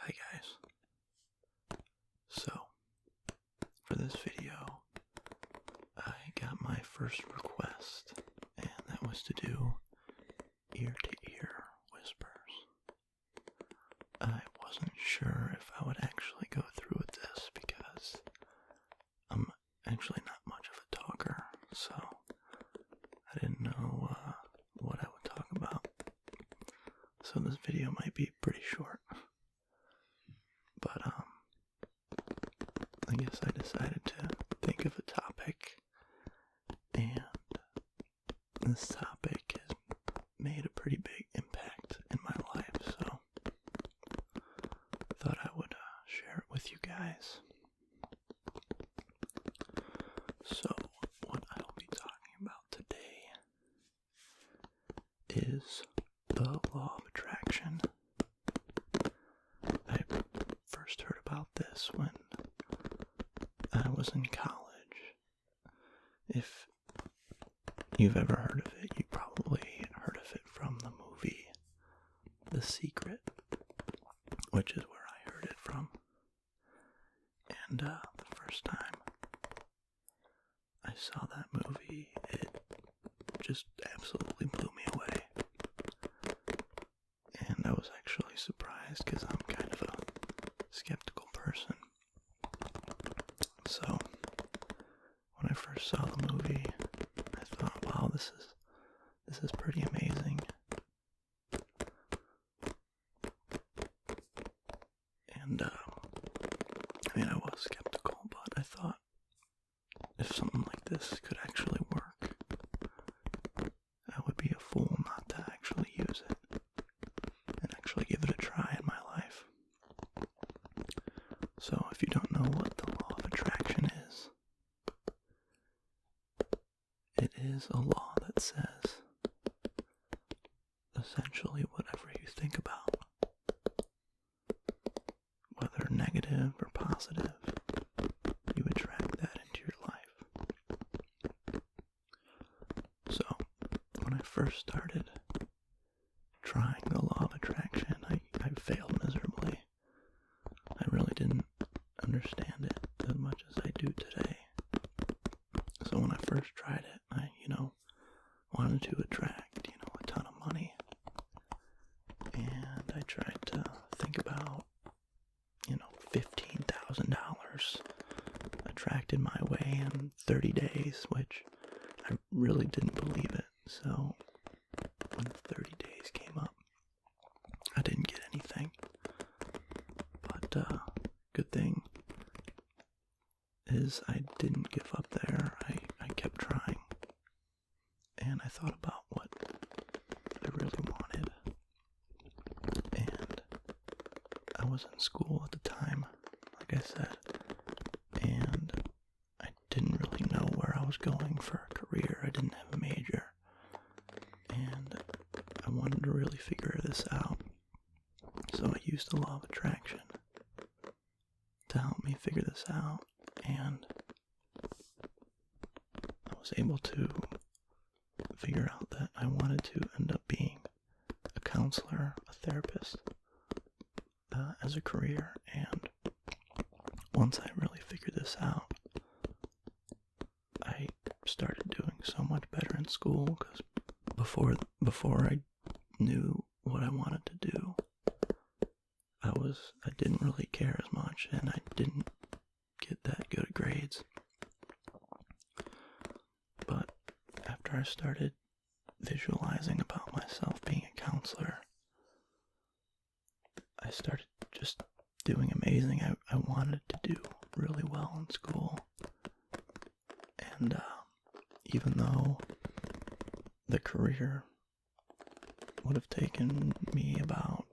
Hi guys. So, for this video, I got my first request, and that was to do ear-to-ear whispers. I wasn't sure if I would actually go through with this because I'm actually not much of a talker, so I didn't know what I would talk about. So this video might be pretty short. But, I guess I decided to think of a topic, and this topic has made a pretty big impact in my life, so I thought I would share it with you guys. So, what I'll be talking about today is the law of attraction. I first heard about this when I was in college. If you've ever heard of it, you probably heard of it from the movie The Secret, which is where I heard it from. And the first time I saw that movie, it just absolutely blew me away. And I was actually surprised because I'm kind of a skeptical person. So, when I first saw the movie, I thought, wow, this is pretty amazing. And, I was skeptical, but I thought if something like this could actually work, I would be a fool not to actually use it and actually give it a try in my life. So, if you don't know what the law of attraction is, it is a law that says essentially whatever you think about, whether negative or positive, you attract that into your life. So, when I first started trying the law of attraction, I failed miserably. I really didn't understand it as much as I do today. So when I first tried it, I, wanted to attract, a ton of money. And I tried to think about, $15,000 attracted my way in 30 days, which I really didn't believe it. So when 30 days came up, I didn't get anything. But good thing is I didn't give up there. I kept trying. And I thought about what I really wanted. And I was in school at the time, like I said, and I didn't really know where I was going for a career. I didn't have a major. And I wanted to really figure this out. So I used the law of attraction to help me figure this out, and I was able to figure out that I wanted to end up being a counselor, a therapist, as a career. And once I really figured this out, I started doing so much better in school, because before I knew what I wanted to do, I didn't really care as much, and I didn't get that good at grades. But after I started visualizing about myself being a counselor, I started just doing amazing. I wanted to do really well in school. And even though the career would have taken me about,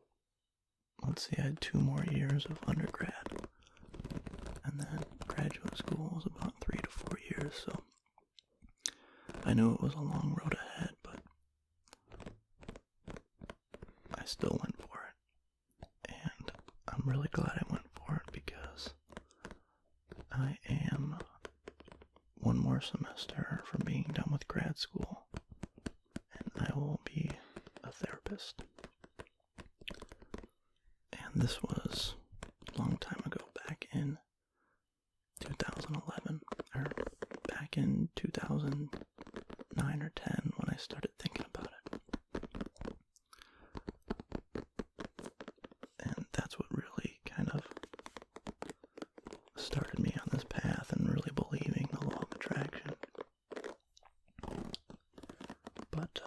let's see, I had 2 more years of undergrad, and then graduate school was about 3 to 4 years, so I knew it was a long road ahead, but I still went for it. And I'm really glad I went for it, because I am 1 more semester from being done with grad school, and I will be a therapist. And this was in 2011, or back in 2009 or 10 when I started thinking about it. And that's what really kind of started me on this path and really believing the law of attraction. But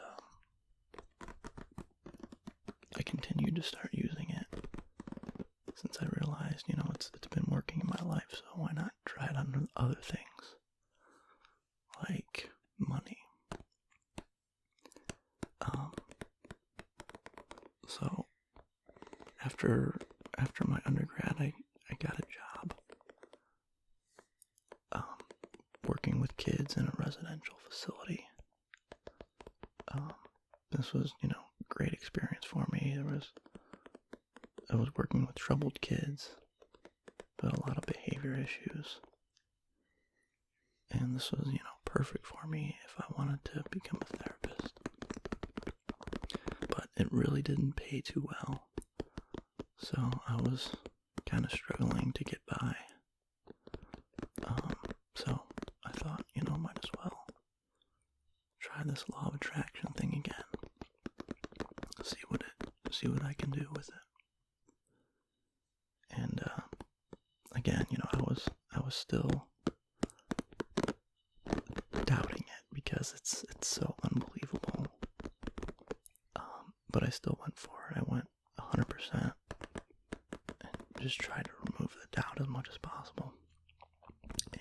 I continued to start using it since I realized, it's been working in my life, so why not try it on other things, like money. So after my undergrad, I got a job working with kids in a residential facility. This was, a great experience for me. I was working with troubled kids, but a lot of behavior issues. And this was, perfect for me if I wanted to become a therapist. But it really didn't pay too well. So I was kind of struggling to get by. So I thought, might as well try this law of attraction thing again. See what I can do with it. And again, I was still doubting it because it's so unbelievable. But I still went for it. I went 100% and just tried to remove the doubt as much as possible.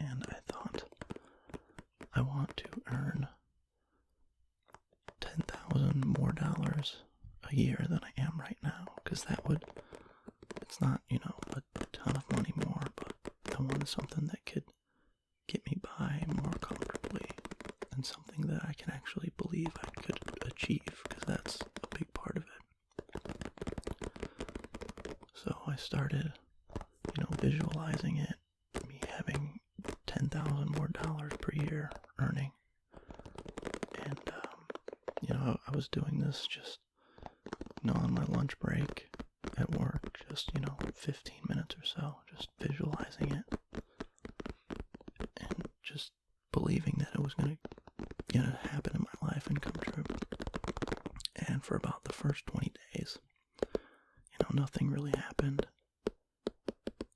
And I thought, I want to earn $10,000 more a year than I am right now, because it's not, a ton of money more, but I wanted something that could get me by more comfortably, and something that I can actually believe I could achieve, because that's a big part of it. So I started, visualizing it, me having $10,000 more per year earning, and, I was doing this just, on my lunch break at work, just, 15 minutes or so, just visualizing it, and just believing that it was going to, happen in my life and come true. And for about the first 20 days, nothing really happened.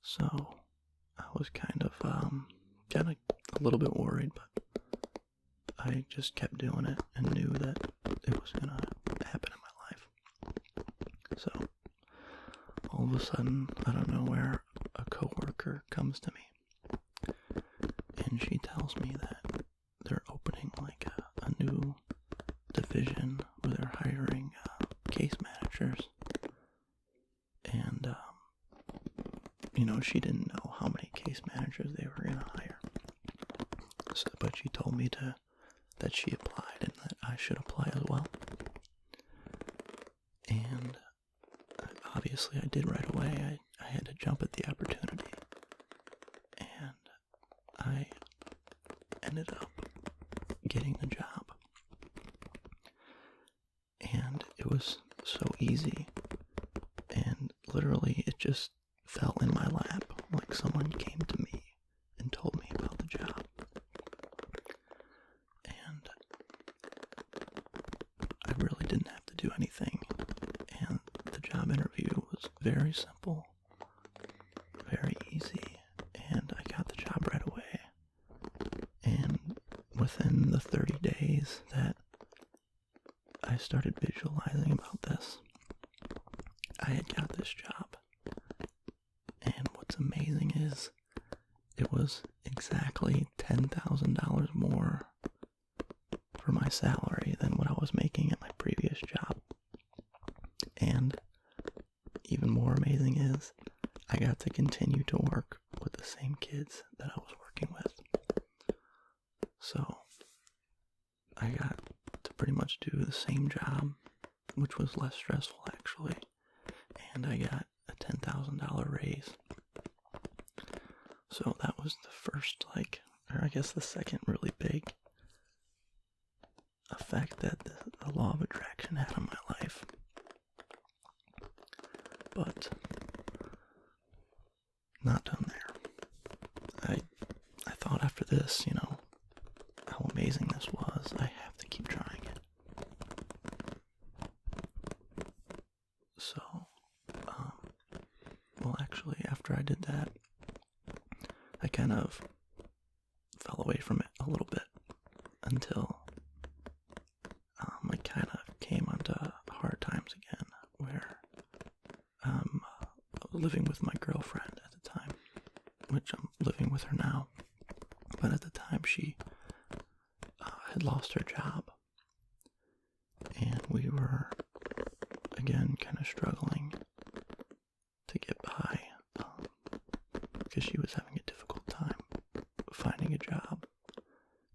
So I was kind of a little bit worried, but I just kept doing it and knew that it was going to happen in my life. So all of a sudden, out of nowhere, a coworker comes to me, and she tells me that they're opening like a new division where they're hiring case managers. And she didn't know how many case managers they were going to hire. So, but she told me that she applied and that I should apply as well. And obviously I did right away. I had to jump at the opportunity. And I ended up getting the job. And it was so easy. And literally it just fell in my lap, like someone came to me and told me about the job. And I really didn't have to do anything. And the job interview was very simple, very easy, and I got the job right away. And within the 30 days that I started visualizing about this, I had got this job. And what's amazing is it was exactly $10,000 more for my salary than what I was making at my previous job. And even more amazing is I got to continue to work with the same kids that I was working with. So I got to pretty much do the same job, which was less stressful actually. And I got a $10,000 raise. So that was the first, or I guess the second really big effect that the law of attraction had on my life. But not done there. this, how amazing this was, I have to keep trying it. So, well, actually, after I did that, I kind of fell away from it a little bit until I kind of came onto hard times again, where I was living with my girlfriend at the time, which I'm living with her now. But at the time, she had lost her job, and we were, again, kind of struggling to get by, because she was having a difficult time finding a job,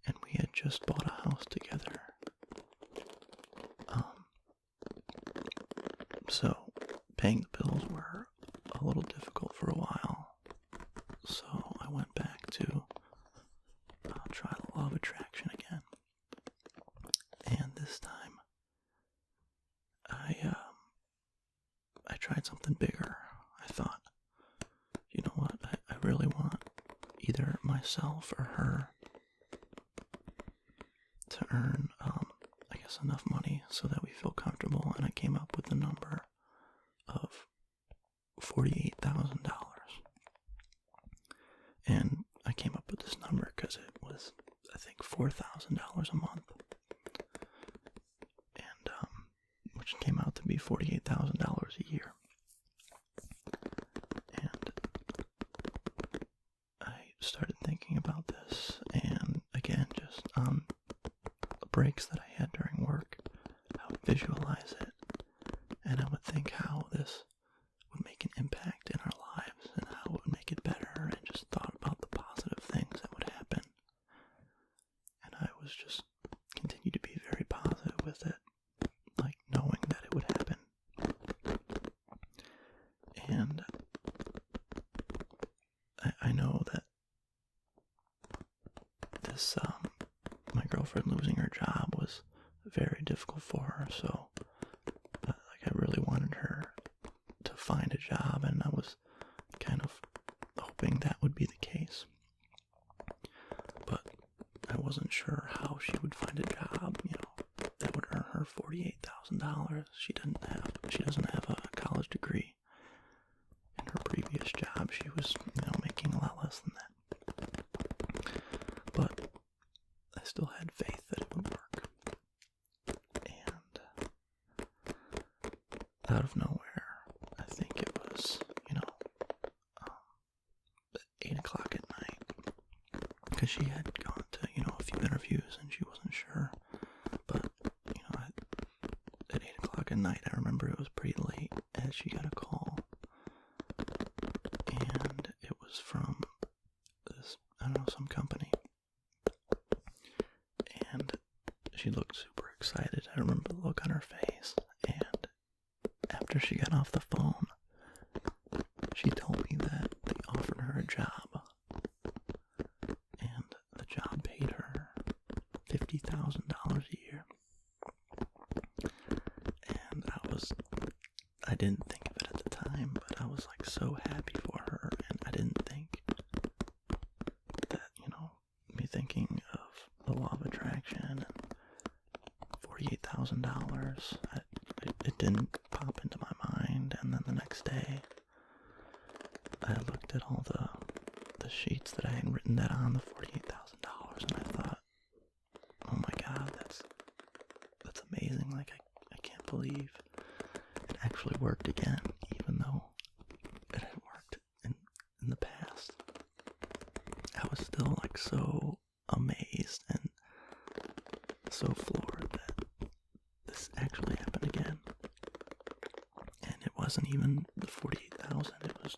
and we had just bought a house together. So paying the bills were a little difficult for a while, so I went back to try the law of attraction again. And this time, I tried something bigger. I thought, you know what, I really want either myself or her to earn, I guess, enough money so that we feel comfortable, and I came up with the number of $48,000. And I came up with this number because it was, I think, $4,000 a month, and which came out to be $48,000 a year. And I started thinking about this, and again, just on the breaks that I had during work, I would visualize it, and I would think how this would make an impact in our lives and how it would make it better, and just thought about the positive things that would happen. And I was just continued to be very positive with it, like knowing that it would happen. And I know that this, my girlfriend losing her job was very difficult for her, so I really wanted her to find a job, and I was kind of hoping that would be the case. But I wasn't sure how she would find a job, that would earn her $48,000. She doesn't have a college degree. In her previous job, she was, making a lot less than that. But I still had faith that it would work. And out of nowhere, I think it was, 8 o'clock at night, because she had gone to, a few interviews and she wasn't sure. But, at 8 o'clock at night, I remember it was pretty late as she got a call. And it was from this, some company. And she looked super excited. I remember the look on her face. And after she got off the phone, she told me that they offered her a job. And the job paid her $50,000 a year. And I didn't think of it at the time, but I was like so happy for her, and I didn't think that, me thinking of the law of attraction and $48,000, it didn't pop into my mind. And then the next day, I looked at all the sheets that I had written that on, the $48,000, and I thought, oh my God, that's amazing. Like, I can't believe it actually worked again, even though it had worked in the past. I was still like so amazed and so floored that this actually happened again. And it wasn't even the $48,000, it was,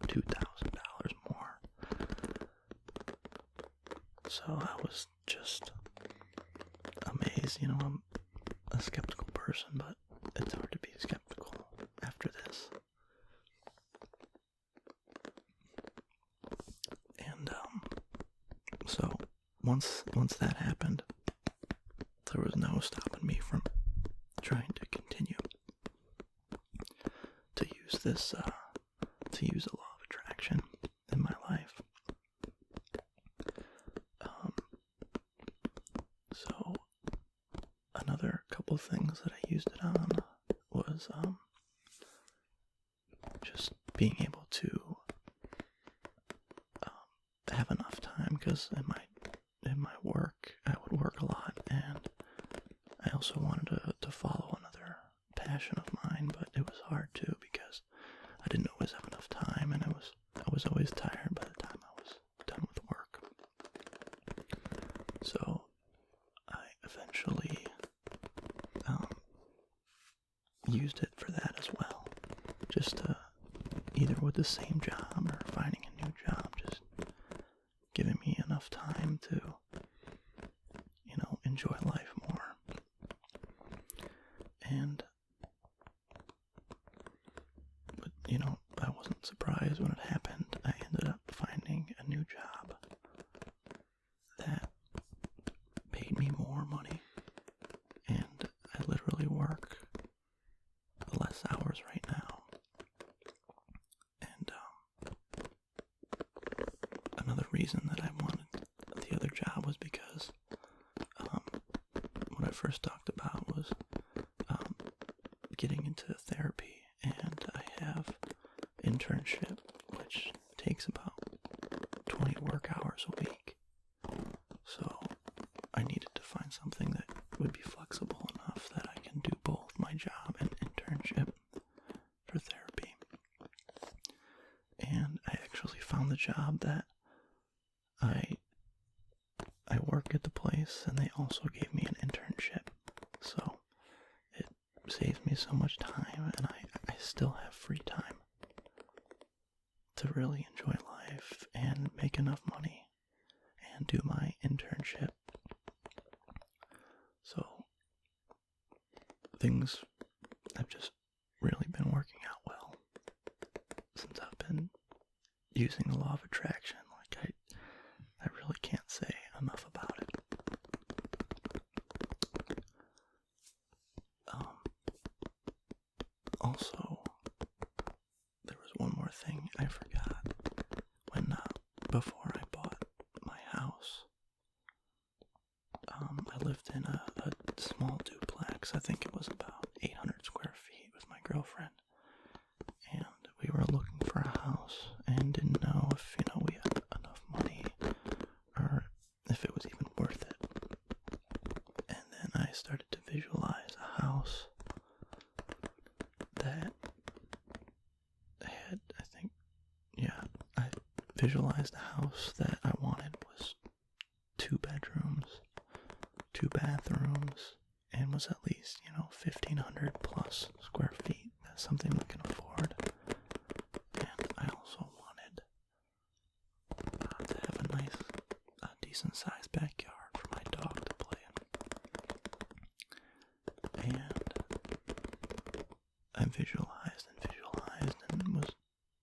$2,000 more. So I was just amazed. I'm a skeptical person, but it's hard to be skeptical after this. And so once that happened, there was no stopping me from trying to continue to use this, to use the law of attraction in my life. being able to have enough time, because in my work, I would work a lot, and I also wanted to follow another passion of mine, but it was hard too because I didn't always have enough time, and I was always tired by the time I was done with work. So I eventually used it for that as well, just to, either with the same job or finding a new job, just giving me enough time to, enjoy life more. And, but, I wasn't surprised when it happened. I ended up finding a new job that paid me more money, and I literally work less hours right now. And another reason that I wanted the other job was because what I first talked about was getting into therapy, and I have internship, which takes about 20 work hours a week. So I needed to find something that would be flexible enough that I can do both my job and internship for therapy. And I actually found the job that I work at the place, and they also gave me an internship. So it saves me so much time, and I still have free time to really enjoy life and make enough money and do my internship. So things have just really been working out well since I've been using the law of attraction. Like, I really can't say enough about it. Also, there was one more thing I forgot. When before I bought my house, I lived in a small duplex. I think it was about 800 square feet with my girlfriend, and we were looking for a house and didn't know if we had enough money or if it was even worth it. And then I started to visualize a house that had, I visualized a house that I wanted was 2 bedrooms, 2 bathrooms, and was at least, 1,500 plus square feet. That's something we can afford. And I also wanted to have a nice, decent sized backyard for my dog to play in. And I visualized and was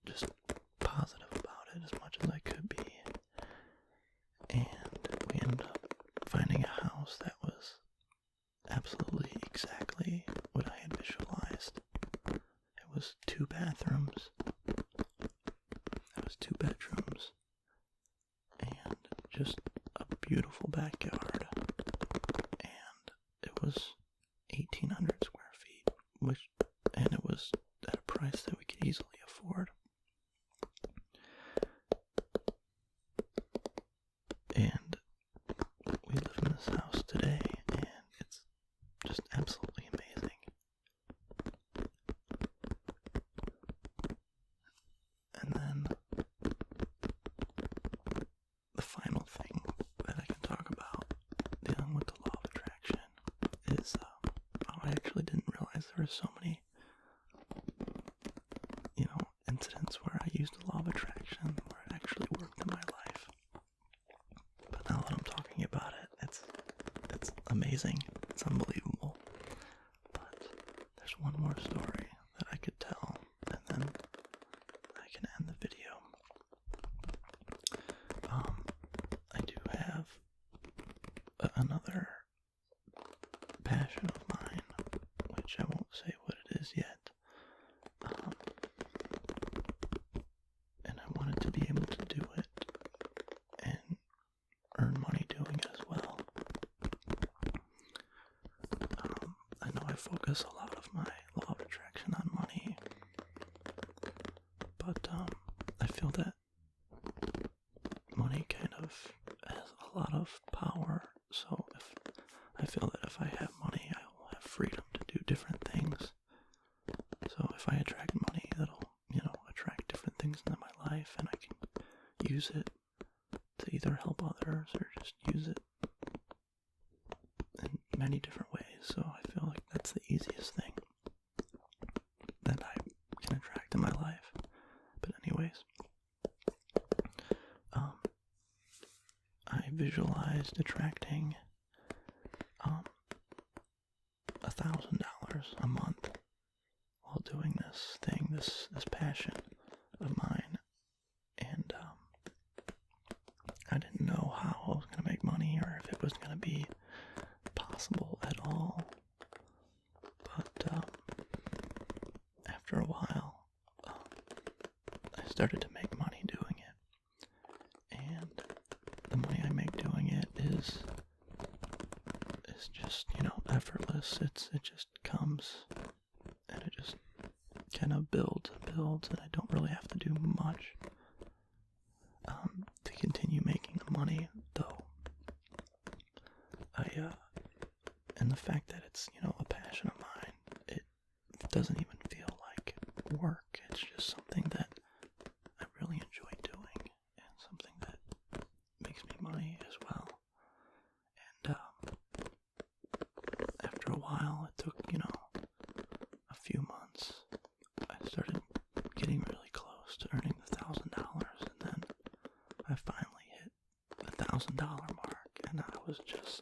just positive about it as much as I could be. And we ended up finding a house that was absolutely exactly what I had visualized. It was 2 bathrooms. It was 2 bedrooms. And just a beautiful backyard. And it was 1,800 square feet, and it was at a price that we could easily afford. And we live in this house today, and it's just absolutely amazing. And then the final thing that I can talk about dealing with the law of attraction is I actually didn't realize there were so many incidents where I used the law of attraction where it actually worked in my life. But now that I'm talking about it, it's amazing. It's unbelievable. But there's one more story that I could tell, and then I can end the video. I do have another passion of mine, which I won't say what it is yet. And I wanted to be able to do it and earn money doing it as well. I know I focus a lot of my law of attraction on money, But I feel that money kind of has a lot of power. So I feel that if I have money, I will have freedom to do different things. So if I attract money, that'll, attract different things into my life, and I can use it to either help others or just use it in many different ways. So I feel like that's the easiest thing that I can attract in my life. But anyways, I visualized attracting $1,000 a month while doing this thing, this passion of mine, and I didn't know how I was gonna make money or if it was gonna be possible at all. But after a while, I started to make money doing it, and the money I make doing it is just, effortless. It just comes, and it just kind of builds and builds, and I don't really have to do much to continue making the money, though. And the fact that it's, a passion of mine, it doesn't even feel like work. It's just something that I really enjoy doing, and something that makes me money as well. And after a while, it took, a few months, I started getting really close to earning the $1,000, and then I finally hit the $1,000 mark, and I was just,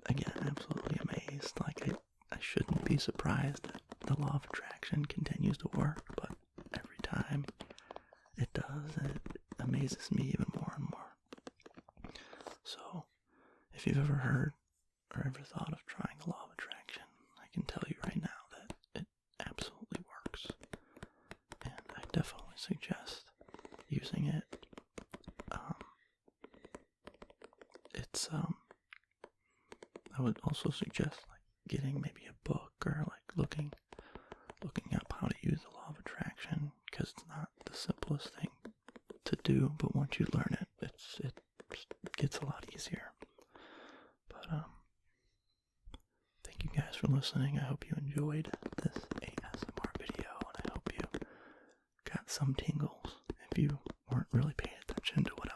again, absolutely amazed. Like, I shouldn't be surprised that the law of attraction continues to work, but every time it does, it amazes me even more and more. So, if you've ever heard or ever thought of trying the law of attraction, I can tell you right now that it absolutely works, and I definitely suggest using it. I would also suggest getting maybe a book, or looking up how to use the law of attraction, because it's not the simplest thing to do, but once you learn it, it gets a lot easier. But thank you guys for listening. I hope you enjoyed this ASMR video, and I hope you got some tingles if you weren't really paying attention to what I